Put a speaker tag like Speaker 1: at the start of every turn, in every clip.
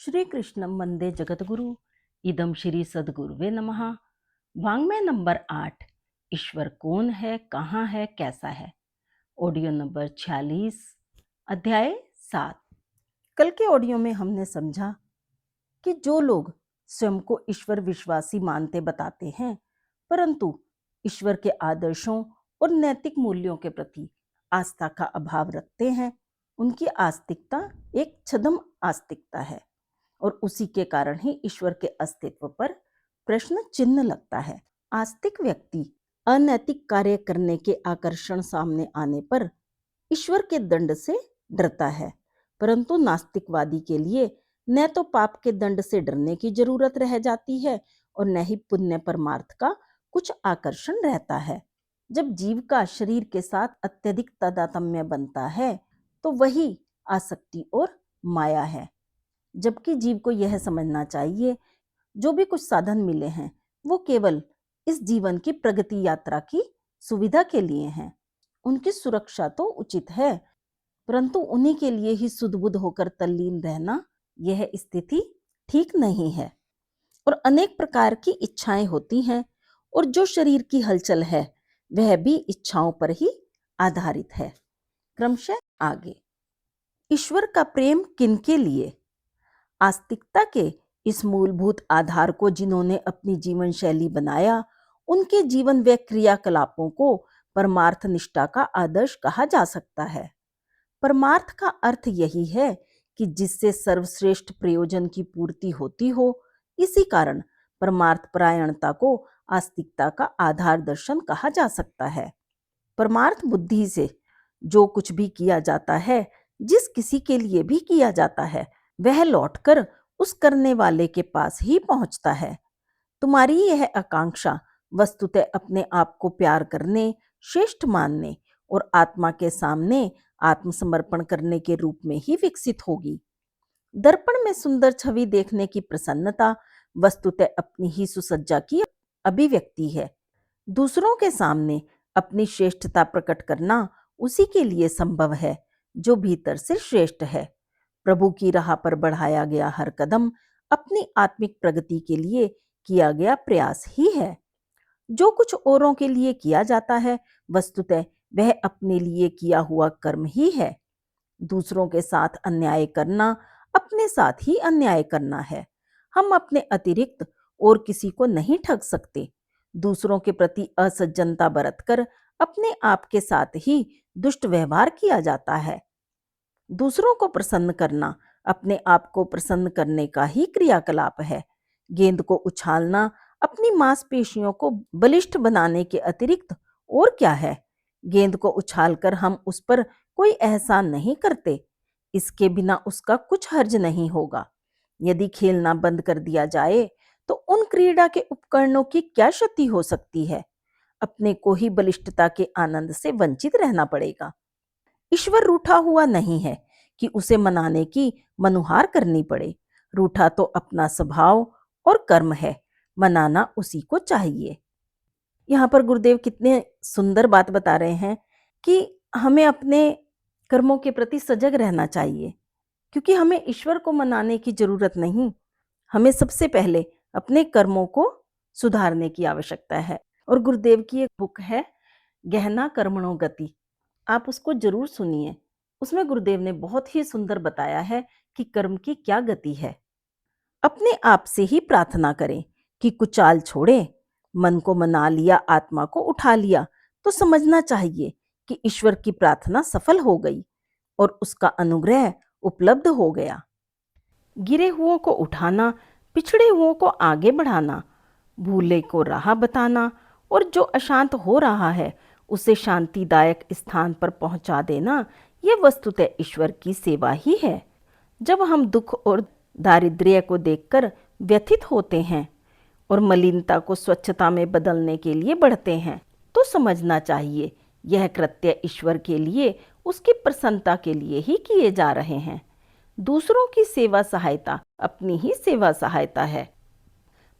Speaker 1: श्री कृष्णम वंदे जगद्गुरु इदम श्री सद्गुरुवे नमः। वाङ्मय नंबर 8, ईश्वर कौन है, कहाँ है, कैसा है। ऑडियो नंबर 46, अध्याय 7। कल के ऑडियो में हमने समझा कि जो लोग स्वयं को ईश्वर विश्वासी मानते बताते हैं, परंतु ईश्वर के आदर्शों और नैतिक मूल्यों के प्रति आस्था का अभाव रखते हैं, उनकी आस्तिकता एक छद्म आस्तिकता है और उसी के कारण ही ईश्वर के अस्तित्व पर प्रश्न चिन्ह लगता है। आस्तिक व्यक्ति अनैतिक कार्य करने के आकर्षण सामने आने पर ईश्वर के दंड से डरता है, परंतु नास्तिकवादी के लिए न तो पाप के दंड से डरने की जरूरत रह जाती है और न ही पुण्य परमार्थ का कुछ आकर्षण रहता है। जब जीव का शरीर के साथ अत्यधिक तादात्म्य बनता है तो वही आसक्ति और माया है, जबकि जीव को यह समझना चाहिए जो भी कुछ साधन मिले हैं वो केवल इस जीवन की प्रगति यात्रा की सुविधा के लिए हैं। उनकी सुरक्षा तो उचित है, परंतु उन्हीं के लिए ही सुध-बुध होकर तल्लीन रहना, यह स्थिति ठीक नहीं है। और अनेक प्रकार की इच्छाएं होती हैं और जो शरीर की हलचल है वह भी इच्छाओं पर ही आधारित है। क्रमशः आगे। ईश्वर का प्रेम किनके लिए? आस्तिकता के इस मूलभूत आधार को जिन्होंने अपनी जीवन शैली बनाया, उनके जीवन व क्रियाकलापों को परमार्थ निष्ठा का आदर्श कहा जा सकता है। परमार्थ का अर्थ यही है कि जिससे सर्वश्रेष्ठ प्रयोजन की पूर्ति होती हो। इसी कारण परमार्थ परायणता को आस्तिकता का आधार दर्शन कहा जा सकता है। परमार्थ बुद्धि से जो कुछ भी किया जाता है, जिस किसी के लिए भी किया जाता है, वह लौटकर उस करने वाले के पास ही पहुंचता है। तुम्हारी यह आकांक्षा वस्तुतः अपने आप को प्यार करने, श्रेष्ठ मानने और आत्मा के सामने आत्मसमर्पण करने के रूप में ही विकसित होगी। दर्पण में सुंदर छवि देखने की प्रसन्नता वस्तुतः अपनी ही सुसज्जा की अभिव्यक्ति है। दूसरों के सामने अपनी श्रेष्ठता प्रकट करना उसी के लिए संभव है जो भीतर से श्रेष्ठ है। प्रभु की राह पर बढ़ाया गया हर कदम अपनी आत्मिक प्रगति के लिए किया गया प्रयास ही है। जो कुछ औरों के लिए किया जाता है, वस्तुतः वह अपने लिए किया हुआ कर्म ही है। दूसरों के साथ अन्याय करना अपने साथ ही अन्याय करना है। हम अपने अतिरिक्त और किसी को नहीं ठग सकते। दूसरों के प्रति असज्जनता बरतकर अपने आप के साथ ही दुष्ट व्यवहार किया जाता है। दूसरों को प्रसन्न करना अपने आप को प्रसन्न करने का ही क्रियाकलाप है। गेंद को उछालना अपनी मांसपेशियों को बलिष्ठ बनाने के अतिरिक्त और क्या है? गेंद को उछालकर हम उस पर कोई एहसान नहीं करते, इसके बिना उसका कुछ हर्ज नहीं होगा। यदि खेलना बंद कर दिया जाए तो उन क्रीड़ा के उपकरणों की क्या क्षति हो सकती है? अपने को ही बलिष्ठता के आनंद से वंचित रहना पड़ेगा। ईश्वर रूठा हुआ नहीं है कि उसे मनाने की मनुहार करनी पड़े। रूठा तो अपना स्वभाव और कर्म है, मनाना उसी को चाहिए। यहाँ पर गुरुदेव कितने सुंदर बात बता रहे हैं कि हमें अपने कर्मों के प्रति सजग रहना चाहिए, क्योंकि हमें ईश्वर को मनाने की जरूरत नहीं, हमें सबसे पहले अपने कर्मों को सुधारने की आवश्यकता है। और गुरुदेव की एक बुक है गहना कर्मणों गति, आप उसको जरूर सुनिए। उसमें गुरुदेव ने बहुत ही सुंदर बताया है कि कर्म की क्या गति है। अपने आप से ही प्रार्थना करें कि कुचाल छोड़े। मन को मना लिया, आत्मा को उठा लिया तो समझना चाहिए कि ईश्वर की प्रार्थना सफल हो गई और उसका अनुग्रह उपलब्ध हो गया। गिरे हुओं को उठाना, पिछड़े हुओं को आगे बढ़ाना, भूले को राह बताना और जो अशांत हो रहा है उसे शांतिदायक स्थान पर पहुंचा देना, यह वस्तुतः ईश्वर की सेवा ही है। जब हम दुख और दारिद्र्य को देखकर व्यथित होते हैं और मलिनता को स्वच्छता में बदलने के लिए बढ़ते हैं, तो समझना चाहिए यह कृत्य ईश्वर के लिए, उसकी प्रसन्नता के लिए ही किए जा रहे हैं। दूसरों की सेवा सहायता अपनी ही सेवा सहायता है।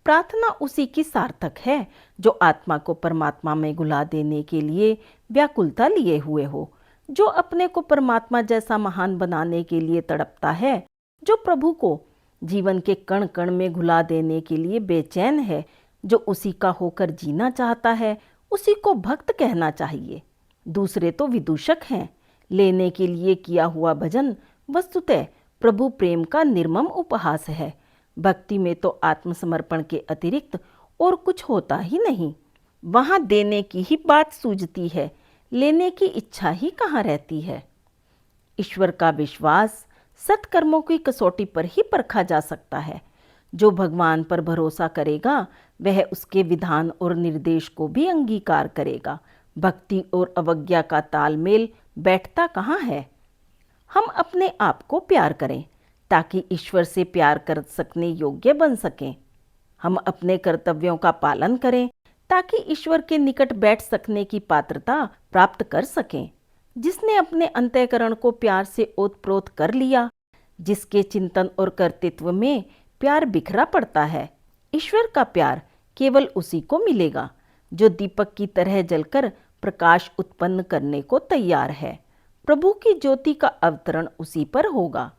Speaker 1: प्रार्थना उसी की सार्थक है जो आत्मा को परमात्मा में घुला देने के लिए व्याकुलता लिए हुए हो, जो अपने को परमात्मा जैसा महान बनाने के लिए तड़पता है, जो प्रभु को जीवन के कण कण में घुला देने के लिए बेचैन है। जो उसी का होकर जीना चाहता है उसी को भक्त कहना चाहिए। दूसरे तो विदूषक हैं। लेने के लिए किया हुआ भजन वस्तुतः प्रभु प्रेम का निर्मम उपहास है। भक्ति में तो आत्मसमर्पण के अतिरिक्त और कुछ होता ही नहीं। वहाँ देने की ही बात सूझती है, लेने की इच्छा ही कहाँ रहती है। ईश्वर का विश्वास सत्कर्मों की कसौटी पर ही परखा जा सकता है। जो भगवान पर भरोसा करेगा वह उसके विधान और निर्देश को भी अंगीकार करेगा। भक्ति और अवज्ञा का तालमेल बैठता कहाँ है। हम अपने आप को प्यार करें ताकि ईश्वर से प्यार कर सकने योग्य बन सकें। हम अपने कर्तव्यों का पालन करें ताकि ईश्वर के निकट बैठ सकने की पात्रता प्राप्त कर सकें। जिसने अपने अंतःकरण को प्यार से ओतप्रोत कर लिया, जिसके चिंतन और कर्तृत्व में प्यार बिखरा पड़ता है, ईश्वर का प्यार केवल उसी को मिलेगा जो दीपक की तरह जलकर प्रकाश उत्पन्न करने को तैयार है। प्रभु की ज्योति का अवतरण उसी पर होगा।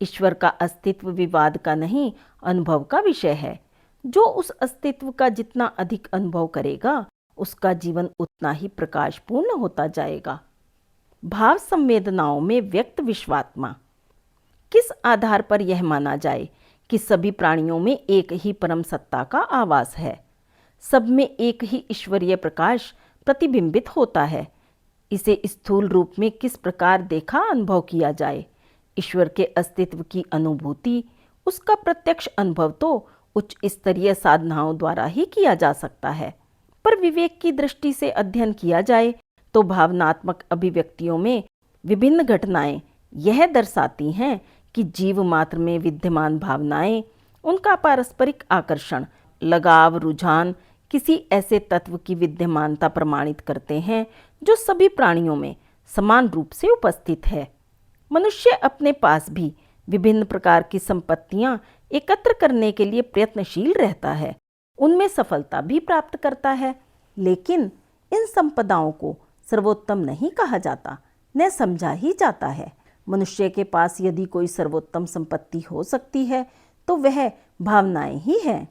Speaker 1: ईश्वर का अस्तित्व विवाद का नहीं, अनुभव का विषय है। जो उस अस्तित्व का जितना अधिक अनुभव करेगा उसका जीवन उतना ही प्रकाशपूर्ण होता जाएगा। भाव संवेदनाओं में व्यक्त विश्वात्मा। किस आधार पर यह माना जाए कि सभी प्राणियों में एक ही परम सत्ता का आवास है, सब में एक ही ईश्वरीय प्रकाश प्रतिबिंबित होता है। इसे स्थूल रूप में किस प्रकार देखा अनुभव किया जाए। ईश्वर के अस्तित्व की अनुभूति, उसका प्रत्यक्ष अनुभव तो उच्च स्तरीय साधनाओं द्वारा ही किया जा सकता है, पर विवेक की दृष्टि से अध्ययन किया जाए तो भावनात्मक अभिव्यक्तियों में विभिन्न घटनाएं यह दर्शाती हैं कि जीव मात्र में विद्यमान भावनाएं, उनका पारस्परिक आकर्षण, लगाव, रुझान किसी ऐसे तत्व की विद्यमानता प्रमाणित करते हैं जो सभी प्राणियों में समान रूप से उपस्थित है। मनुष्य अपने पास भी विभिन्न प्रकार की संपत्तियां एकत्र करने के लिए प्रयत्नशील रहता है, उनमें सफलता भी प्राप्त करता है, लेकिन इन संपदाओं को सर्वोत्तम नहीं कहा जाता, न समझा ही जाता है। मनुष्य के पास यदि कोई सर्वोत्तम संपत्ति हो सकती है तो वह भावनाएं ही हैं।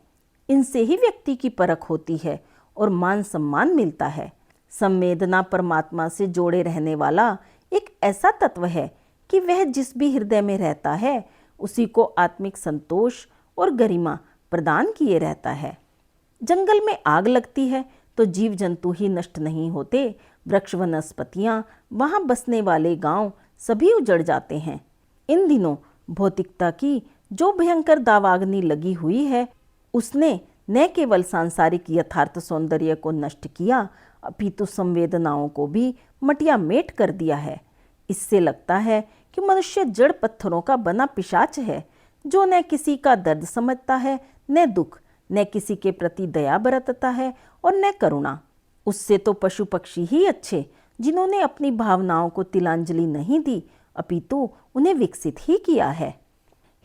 Speaker 1: इनसे ही व्यक्ति की परख होती है और मान सम्मान मिलता है। संवेदना परमात्मा से जोड़े रहने वाला एक ऐसा तत्व है कि वह जिस भी हृदय में रहता है उसी को आत्मिक संतोष और गरिमा प्रदान किए रहता है। जंगल में आग लगती है तो जीव जंतु ही नष्ट नहीं होते, वृक्ष वनस्पतियाँ, वहाँ बसने वाले गांव सभी उजड़ जाते हैं। इन दिनों भौतिकता की जो भयंकर दावाग्नि लगी हुई है उसने न केवल सांसारिक यथार्थ सौंदर्य को नष्ट किया अपितु संवेदनाओं को भी मटियामेट कर दिया है। इससे लगता है कि मनुष्य जड़ पत्थरों का बना पिशाच है जो न किसी का दर्द समझता है, न दुख, न किसी के प्रति दया बरतता है और न करुणा। उससे तो पशु पक्षी ही अच्छे जिन्होंने अपनी भावनाओं को तिलांजलि नहीं दी अपितु उन्हें विकसित ही किया है।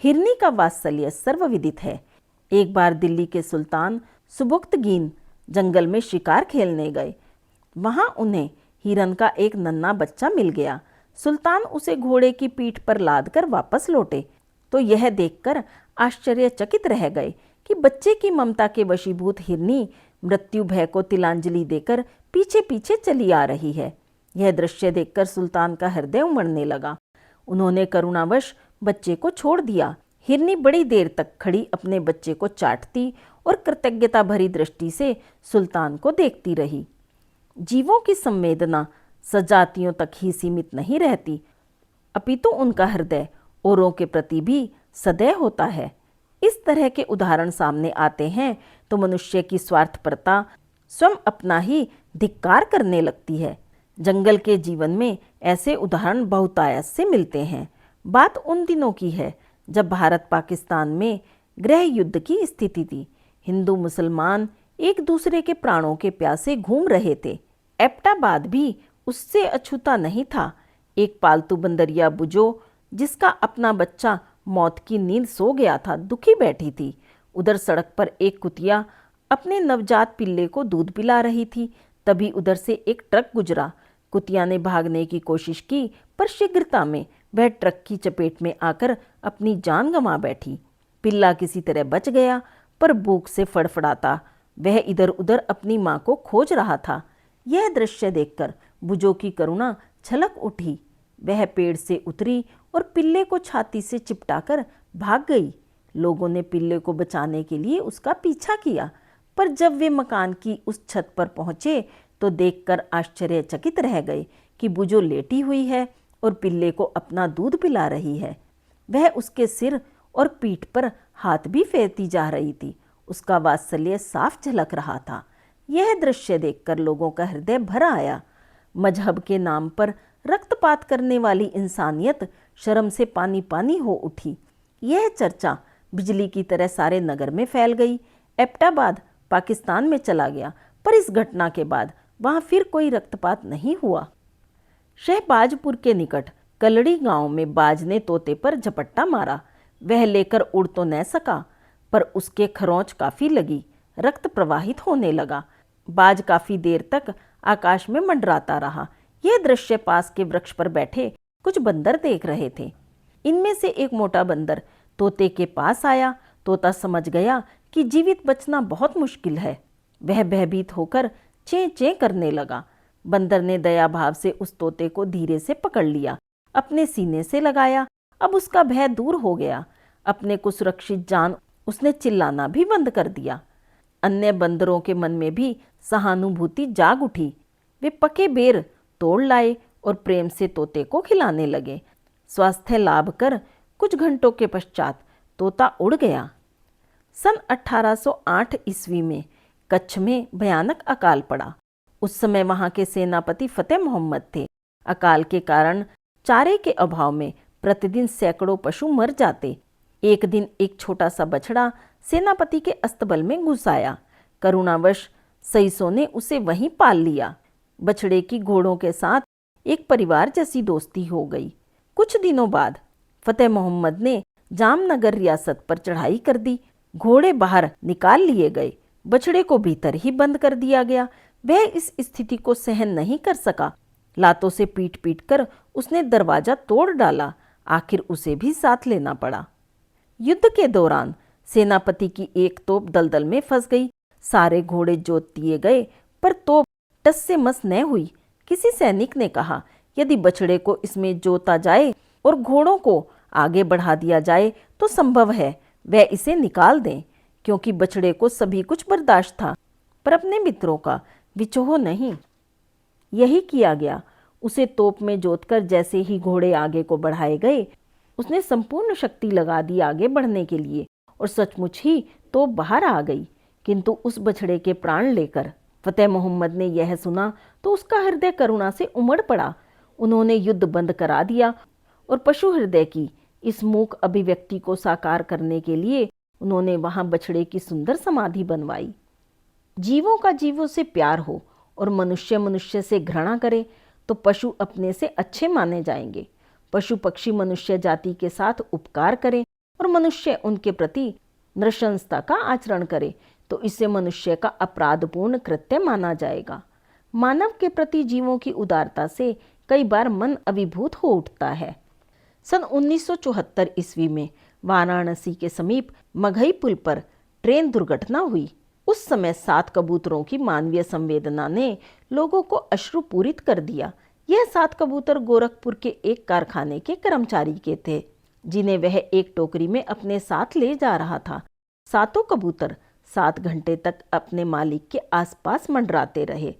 Speaker 1: हिरनी का वात्सल्य सर्वविदित है। एक बार दिल्ली के सुल्तान सुबुक्तगीन जंगल में शिकार खेलने गए। वहां उन्हें हिरन का एक नन्हा बच्चा मिल गया। सुल्तान उसे घोड़े की पीठ पर लादकर वापस लौटे तो यह देखकर आश्चर्यचकित रह गए कि बच्चे की ममता के वशीभूत हिरनी मृत्यु भय को तिलांजलि देकर पीछे पीछे चली आ रही है। यह दृश्य देखकर सुल्तान का हृदय उमड़ने लगा। उन्होंने करुणावश बच्चे को छोड़ दिया। हिरनी बड़ी देर तक खड़ी अपने बच्चे को चाटती और कृतज्ञता भरी दृष्टि से सुल्तान को देखती रही। जीवों की संवेदना सजातियों तक ही सीमित नहीं रहती अपितु उनका हृदय औरों के प्रति भी सदैव होता है। इस तरह के उदाहरण सामने आते हैं तो मनुष्य की स्वार्थपरता स्वयं अपना ही धिक्कार करने लगती है। जंगल के जीवन में ऐसे उदाहरण बहुतायत से मिलते हैं। बात उन दिनों की है जब भारत पाकिस्तान में गृह युद्ध की स्थिति थी। हिंदू मुसलमान एक दूसरे के प्राणों के प्यासे घूम रहे थे। एबटाबाद भी उससे अछूता नहीं था। एक पालतू बंदरिया बुजो जिसका अपना बच्चा मौत की नींद सो गया था, दुखी बैठी थी। उधर सड़क पर एक कुतिया अपने नवजात पिल्ले को दूध पिला रही थी। तभी उधर से एक ट्रक गुजरा। कुतिया ने भागने की कोशिश की पर शीघ्रता में वह ट्रक की चपेट में आकर अपनी जान गंवा बैठी। पिल्ला किसी तरह बच गया, पर भूख से फड़फड़ाता वह इधर उधर अपनी माँ को खोज रहा था। यह दृश्य देखकर बुजो की करुणा छलक उठी। वह पेड़ से उतरी और पिल्ले को छाती से चिपटाकर भाग गई। लोगों ने पिल्ले को बचाने के लिए उसका पीछा किया, पर जब वे मकान की उस छत पर पहुंचे तो देखकर आश्चर्यचकित रह गए कि बुजो लेटी हुई है और पिल्ले को अपना दूध पिला रही है। वह उसके सिर और पीठ पर हाथ भी फेरती जा रही थी। उसका वात्सल्य साफ झलक रहा था। यह दृश्य देखकर लोगों का हृदय भर आया। मजहब के नाम पर रक्तपात करने वाली इंसानियत शर्म से पानी पानी हो उठी। यह चर्चा बिजली की तरह सारे नगर में फैल गई। एबटाबाद पाकिस्तान में चला गया, पर इस घटना के बाद वहां फिर कोई रक्तपात नहीं हुआ। शहबाजपुर के निकट कलड़ी गांव में बाज ने तोते पर झपट्टा मारा। वह लेकर उड़ तो न सका, पर उसके खरोंच काफी लगी। रक्त प्रवाहित होने लगा। बाज काफी देर तक आकाश में मंडराता रहा। यह दृश्य पास के वृक्ष पर बैठे कुछ बंदर देख रहे थे। इनमें से एक मोटा बंदर तोते के पास आया। तोता समझ गया कि जीवित बचना बहुत मुश्किल है। वह भयभीत होकर चें चें करने लगा। बंदर ने दया भाव से उस तोते को धीरे से पकड़ लिया, अपने सीने से लगाया। अब उसका भय दूर हो गया। अपने को सुरक्षित जान उसने चिल्लाना भी बंद कर दिया। अन्य बंदरों के मन में भी सहानुभूति जाग उठी। वे पके बेर तोड़ लाए और प्रेम से तोते को खिलाने लगे। स्वास्थ्य लाभ कर कुछ घंटों के पश्चात तोता उड़ गया। सन 1808 ईस्वी में कच्छ में भयानक अकाल पड़ा। उस समय वहां के सेनापति फतेह मोहम्मद थे। अकाल के कारण चारे के अभाव में प्रतिदिन सैकड़ों पशु मर जाते। एक दिन एक छोटा सा बछड़ा सेनापति के अस्तबल में घुस आया। करुणावश सईसों ने उसे वहीं पाल लिया। बछड़े की घोड़ों के साथ एक परिवार जैसी दोस्ती हो गई। कुछ दिनों बाद फतेह मोहम्मद ने जामनगर रियासत पर चढ़ाई कर दी। घोड़े बाहर निकाल लिए गए, बछड़े को भीतर ही बंद कर दिया गया। वह इस स्थिति को सहन नहीं कर सका। लातों से पीट पीट कर उसने दरवाजा तोड़ डाला। आखिर उसे भी साथ लेना पड़ा। युद्ध के दौरान सेनापति की एक तोप दलदल में फंस गई। सारे घोड़े जोत दिए गए, पर तोप टस से मस न हुई। किसी सैनिक ने कहा, यदि बछड़े को इसमें जोता जाए और घोड़ों को आगे बढ़ा दिया जाए तो संभव है वह इसे निकाल दें, क्योंकि बछड़े को सभी कुछ बर्दाश्त था, पर अपने मित्रों का विचोह नहीं। यही किया गया। उसे तोप में जोतकर जैसे ही घोड़े आगे को बढ़ाए गए, उसने संपूर्ण शक्ति लगा दी आगे बढ़ने के लिए, और सचमुच ही तोप बाहर आ गई, किंतु उस बछड़े के प्राण लेकर। फतेह मोहम्मद ने यह सुना तो उसका हृदय करुणा से उमड़ पड़ा। उन्होंने युद्ध बंद करा दिया और पशु हृदय की इस मूक अभिव्यक्ति को साकार करने के लिए उन्होंने वहां बछड़े की सुंदर समाधि बनवाई। जीवों का जीवों से प्यार हो और मनुष्य मनुष्य से घृणा करे तो पशु अपने से अच्छे माने जाएंगे। पशु पक्षी मनुष्य जाति के साथ उपकार करें और मनुष्य उनके प्रति नृशंसता का आचरण करे तो इसे मनुष्य का अपराधपूर्ण कृत्य माना जाएगा। मानव के प्रति जीवों की उदारता से कई बार मन अभिभूत हो उठता है। सन 1974 ईस्वी में वाराणसी के समीप मघई पुल पर ट्रेन दुर्घटना हुई। उस समय 7 कबूतरों की मानवीय संवेदना ने लोगों को अश्रुपूरित कर दिया। यह 7 कबूतर गोरखपुर के एक कारखाने के कर्मचारी के थे, जिन्हें वह एक टोकरी में अपने साथ ले जा रहा था। 7 कबूतर 7 घंटे तक अपने मालिक के आसपास मंडराते रहे।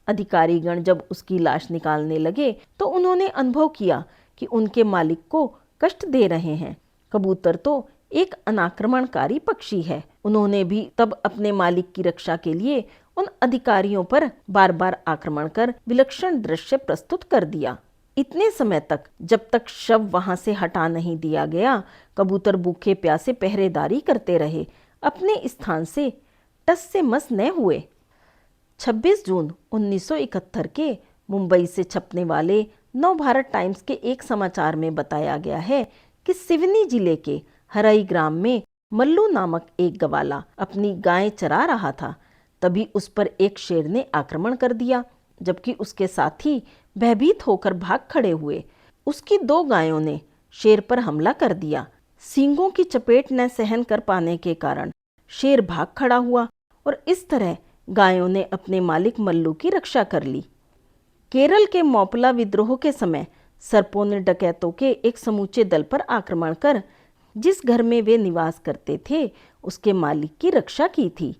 Speaker 1: अधिकारीगण जब उसकी लाश निकालने लगे तो उन्होंने अनुभव किया कि उनके मालिक को कष्ट दे रहे हैं। कबूतर तो एक अनाक्रमणकारी पक्षी है। उन्होंने भी तब अपने मालिक की रक्षा के लिए उन अधिकारियों पर बार बार आक्रमण कर विलक्षण दृश्य प्रस्तुत कर दिया। इतने समय तक जब तक शव वहां से हटा नहीं दिया गया, कबूतर भूखे प्यासे पहरेदारी करते रहे, अपने स्थान से टस से मस न हुए। 26 जून 1971 के मुंबई से छपने वाले नवभारत टाइम्स के एक समाचार में बताया गया है कि सिवनी जिले के हरई ग्राम में मल्लू नामक एक गवाला अपनी गायें चरा रहा था। तभी उस पर एक शेर ने आक्रमण कर दिया, जबकि उसके साथी भयभीत होकर भाग खड़े हुए। उसकी 2 गायों ने शेर पर हमला कर दिया। सींगों की चपेट न सहन कर पाने के कारण शेर भाग खड़ा हुआ और इस तरह गायों ने अपने मालिक मल्लू की रक्षा कर ली। केरल के मौपला विद्रोह के समय सर्पों ने डकैतों के एक समूचे दल पर आक्रमण कर जिस घर में वे निवास करते थे उसके मालिक की रक्षा की थी।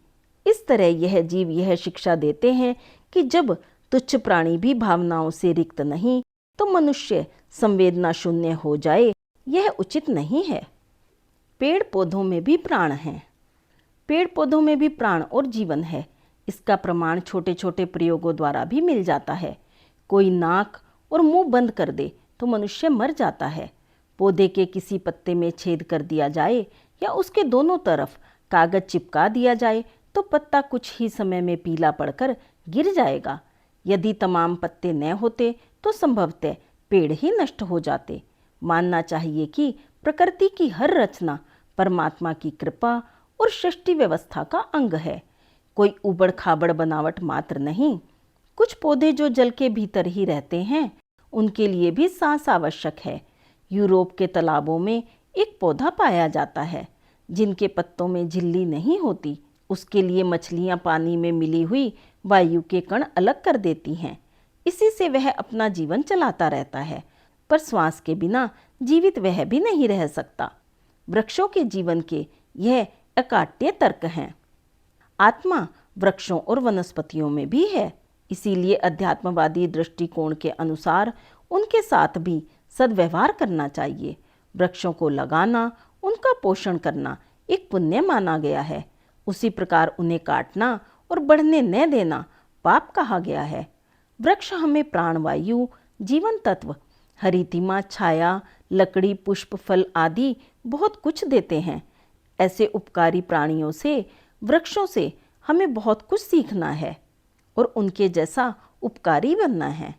Speaker 1: इस तरह यह जीव यह शिक्षा देते हैं कि जब तुच्छ प्राणी भी भावनाओं से रिक्त नहीं तो मनुष्य संवेदना शून्य हो जाए, यह उचित नहीं है। पेड़ पौधों में भी प्राण हैं। पेड़ पौधों में भी प्राण और जीवन है। इसका प्रमाण छोटे छोटे प्रयोगों द्वारा भी मिल जाता है। कोई नाक और मुंह बंद कर दे तो मनुष्य मर जाता है। पौधे के किसी पत्ते में छेद कर दिया जाए या उसके दोनों तरफ कागज चिपका दिया जाए तो पत्ता कुछ ही समय में पीला पड़कर गिर जाएगा। यदि तमाम पत्ते न होते तो संभवतः पेड़ ही नष्ट हो जाते। मानना चाहिए कि प्रकृति की हर रचना परमात्मा की कृपा और सृष्टि व्यवस्था का अंग है, कोई उबड़ खाबड़ बनावट मात्र नहीं। कुछ पौधे जो जल के भीतर ही रहते हैं उनके लिए भी सांस आवश्यक है। यूरोप के तालाबों में एक पौधा पाया जाता है जिनके पत्तों में झिल्ली नहीं होती। उसके लिए मछलियां पानी में मिली हुई वायु के कण अलग कर देती हैं। इसी से वह अपना जीवन चलाता रहता है, पर श्वास के बिना जीवित वह भी नहीं रह सकता। वृक्षों के जीवन के यह अकाट्य तर्क हैं। आत्मा वृक्षों और वनस्पतियों में भी है, इसीलिए अध्यात्मवादी दृष्टिकोण के अनुसार उनके साथ भी सद्व्यवहार करना चाहिए। वृक्षों को लगाना, उनका पोषण करना एक पुण्य माना गया है। उसी प्रकार उन्हें काटना और बढ़ने न देना पाप कहा गया है। वृक्ष हमें प्राणवायु, जीवन तत्व, हरितिमा, छाया, लकड़ी, पुष्प, फल आदि बहुत कुछ देते हैं। ऐसे उपकारी प्राणियों से, वृक्षों से हमें बहुत कुछ सीखना है और उनके जैसा उपकारी बनना है।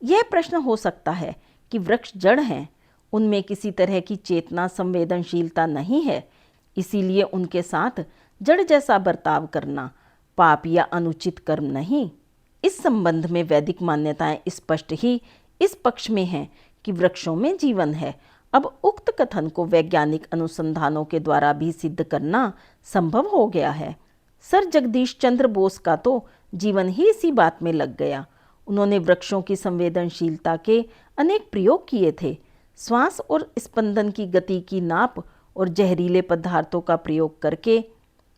Speaker 1: यह प्रश्न हो सकता है कि वृक्ष जड़ हैं, उनमें किसी तरह की चेतना, संवेदनशीलता नहीं है, इसीलिए उनके साथ जड़ जैसा बर्ताव करना पाप या अनुचित कर्म नहीं। इस संबंध में वैदिक मान्यताएं स्पष्ट ही इस पक्ष में हैं कि वृक्षों में जीवन है। अब उक्त कथन को वैज्ञानिक अनुसंधानों के द्वारा भी सिद्ध करना संभव हो गया है। सर जगदीश चंद्र बोस का तो जीवन ही इसी बात में लग गया। उन्होंने वृक्षों की संवेदनशीलता के अनेक प्रयोग किए थे। श्वास और स्पंदन की गति की नाप और जहरीले पदार्थों का प्रयोग करके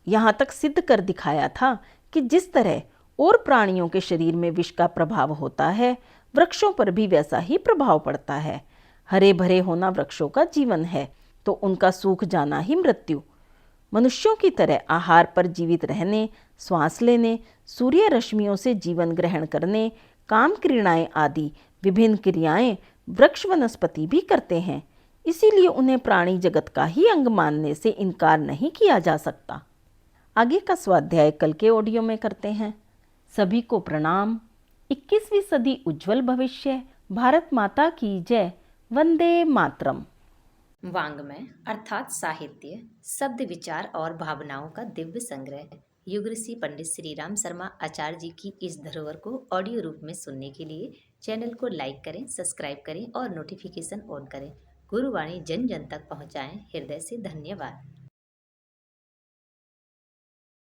Speaker 1: यहाँ तक सिद्ध कर दिखाया था कि जिस तरह और प्राणियों के शरीर में विष का प्रभाव होता है, वृक्षों पर भी वैसा ही प्रभाव पड़ता है। हरे भरे होना वृक्षों का जीवन है तो उनका सूख जाना ही मृत्यु। मनुष्यों की तरह आहार पर जीवित रहने, श्वास लेने, सूर्य रश्मियों से जीवन ग्रहण करने, काम क्रीड़ाएं आदि विभिन्न क्रियाएं वृक्ष वनस्पति भी करते हैं। इसीलिए उन्हें प्राणी जगत का ही अंग मानने से इनकार नहीं किया जा सकता। आगे का स्वाध्याय कल के ऑडियो में करते हैं। सभी को प्रणाम। 21वीं सदी उज्जवल भविष्य। भारत माता की जय। वंदे मातरम।
Speaker 2: वाङ्मय अर्थात साहित्य, शब्द, विचार और भावनाओं का दिव्य संग्रह। युग ऋषि पंडित श्री राम शर्मा आचार्य जी की इस धरोहर को ऑडियो रूप में सुनने के लिए चैनल को लाइक करें, सब्सक्राइब करें और नोटिफिकेशन ऑन करें। गुरुवाणी जन जन तक पहुँचाएं। हृदय से धन्यवाद।